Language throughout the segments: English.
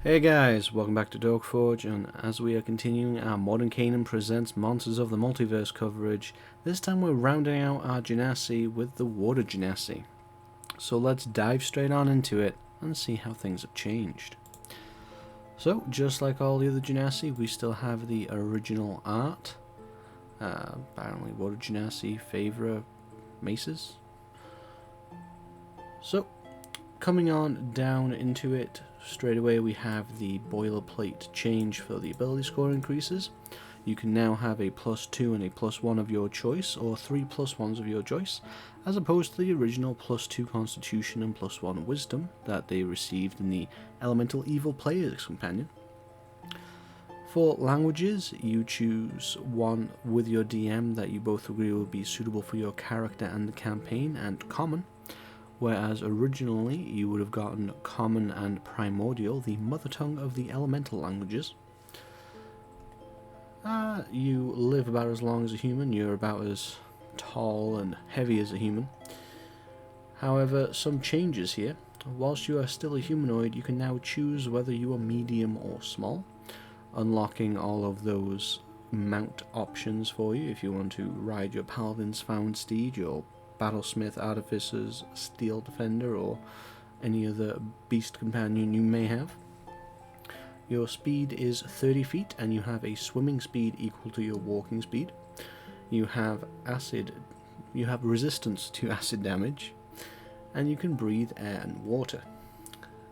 Hey guys, welcome back to Dogforge, and as we are continuing our Mordenkainen Presents Monsters of the Multiverse coverage, this time we're rounding out our Genasi with the Water Genasi. So let's dive straight on into it and see how things have changed. So, just like all the other Genasi, we still have the original art. Apparently Water Genasi favor maces. So, coming on down into it, straight away we have the boilerplate change for the ability score increases. You can now have a +2 and a +1 of your choice, or 3 +1s of your choice, as opposed to the original +2 Constitution and +1 Wisdom that they received in the Elemental Evil Player's Companion. For languages, you choose one with your DM that you both agree will be suitable for your character and the campaign, and Common. Whereas originally you would have gotten Common and Primordial, the mother tongue of the elemental languages. You live about as long as a human, you're about as tall and heavy as a human. However, some changes here. Whilst you are still a humanoid, you can now choose whether you are medium or small, unlocking all of those mount options for you if you want to ride your Paladin's Found Steed, your Battlesmith, Artificer's Steel Defender, or any other beast companion you may have. Your speed is 30 feet and you have a swimming speed equal to your walking speed. You have resistance to acid damage, and you can breathe air and water.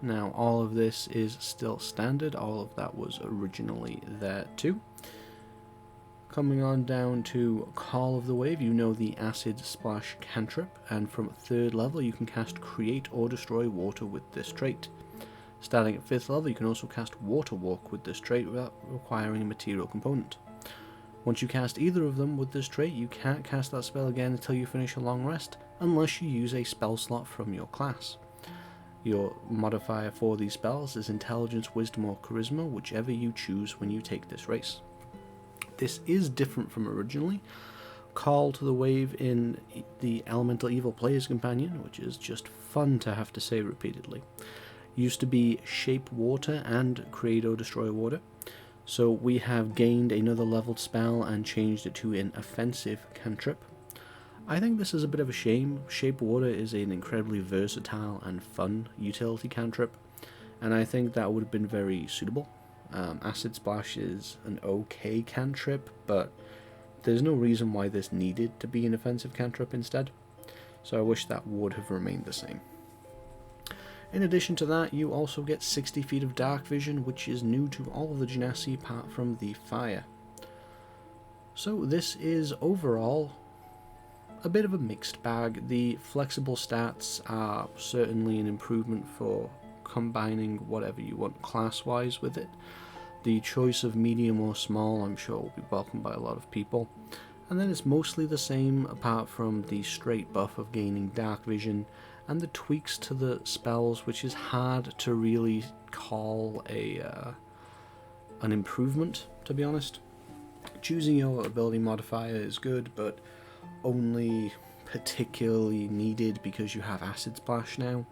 Now all of this is still standard, all of that was originally there too. Coming on down to Call of the Wave, you know the Acid Splash cantrip, and from 3rd level you can cast Create or Destroy Water with this trait. Starting at 5th level you can also cast Water Walk with this trait without requiring a material component. Once you cast either of them with this trait, you can't cast that spell again until you finish a long rest, unless you use a spell slot from your class. Your modifier for these spells is Intelligence, Wisdom or Charisma, whichever you choose when you take this race. This is different from originally. Call to the Wave in the Elemental Evil Player's Companion, which is just fun to have to say repeatedly, used to be Shape Water and Create or Destroy Water. So we have gained another leveled spell and changed it to an offensive cantrip. I think this is a bit of a shame. Shape Water is an incredibly versatile and fun utility cantrip, and I think that would have been very suitable. Acid Splash is an okay cantrip, but there's no reason why this needed to be an offensive cantrip instead, so I wish that would have remained the same. In addition to that, you also get 60 feet of dark vision, which is new to all of the Genasi apart from the fire. So this is overall a bit of a mixed bag. The flexible stats are certainly an improvement for combining whatever you want class-wise with it. The choice of medium or small I'm sure will be welcomed by a lot of people. And then it's mostly the same apart from the straight buff of gaining dark vision and the tweaks to the spells, which is hard to really call an improvement, to be honest. Choosing your ability modifier is good, but only particularly needed because you have Acid Splash now.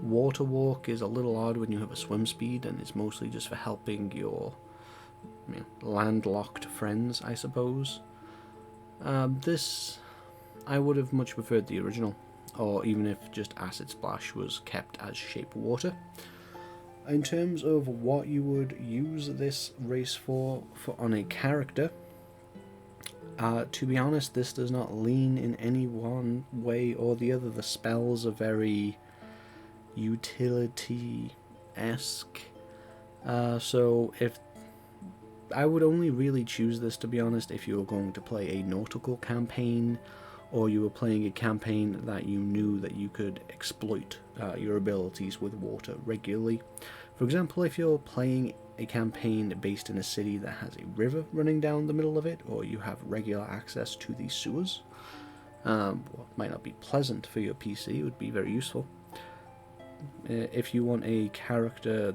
Water Walk is a little odd when you have a swim speed, and it's mostly just for helping your landlocked friends, I suppose. This, I would have much preferred the original, or even if just Acid Splash was kept as Shape Water. In terms of what you would use this race for on a character, to be honest, this does not lean in any one way or the other. The spells are very utility-esque, so if I would only really choose this, to be honest, if you were going to play a nautical campaign, or you were playing a campaign that you knew that you could exploit your abilities with water regularly. For example, if you're playing a campaign based in a city that has a river running down the middle of it, or you have regular access to the sewers, might not be pleasant for your PC, it would be very useful. If you want a character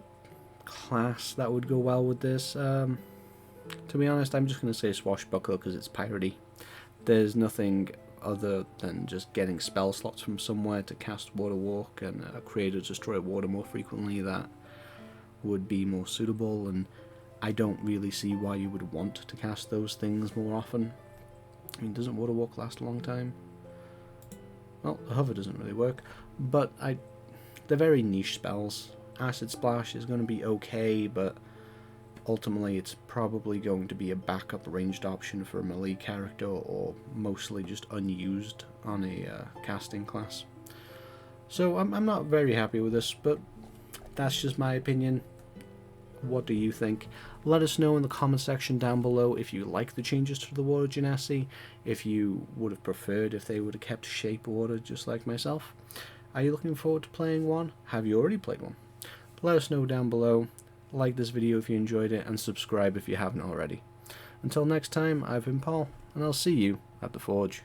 class that would go well with this, to be honest, I'm just going to say Swashbuckler because it's piratey. There's nothing other than just getting spell slots from somewhere to cast Water Walk and Create or Destroy Water more frequently that would be more suitable, and I don't really see why you would want to cast those things more often. I mean, doesn't Water Walk last a long time? Well, the hover doesn't really work, but they're very niche spells. Acid Splash is going to be okay, but ultimately it's probably going to be a backup ranged option for a melee character, or mostly just unused on a casting class. So I'm not very happy with this, but that's just my opinion. What do you think? Let us know in the comment section down below if you like the changes to the Water Genasi, if you would have preferred if they would have kept Shape Water just like myself. Are you looking forward to playing one? Have you already played one? Let us know down below. Like this video if you enjoyed it, and subscribe if you haven't already. Until next time, I've been Paul, and I'll see you at the Forge.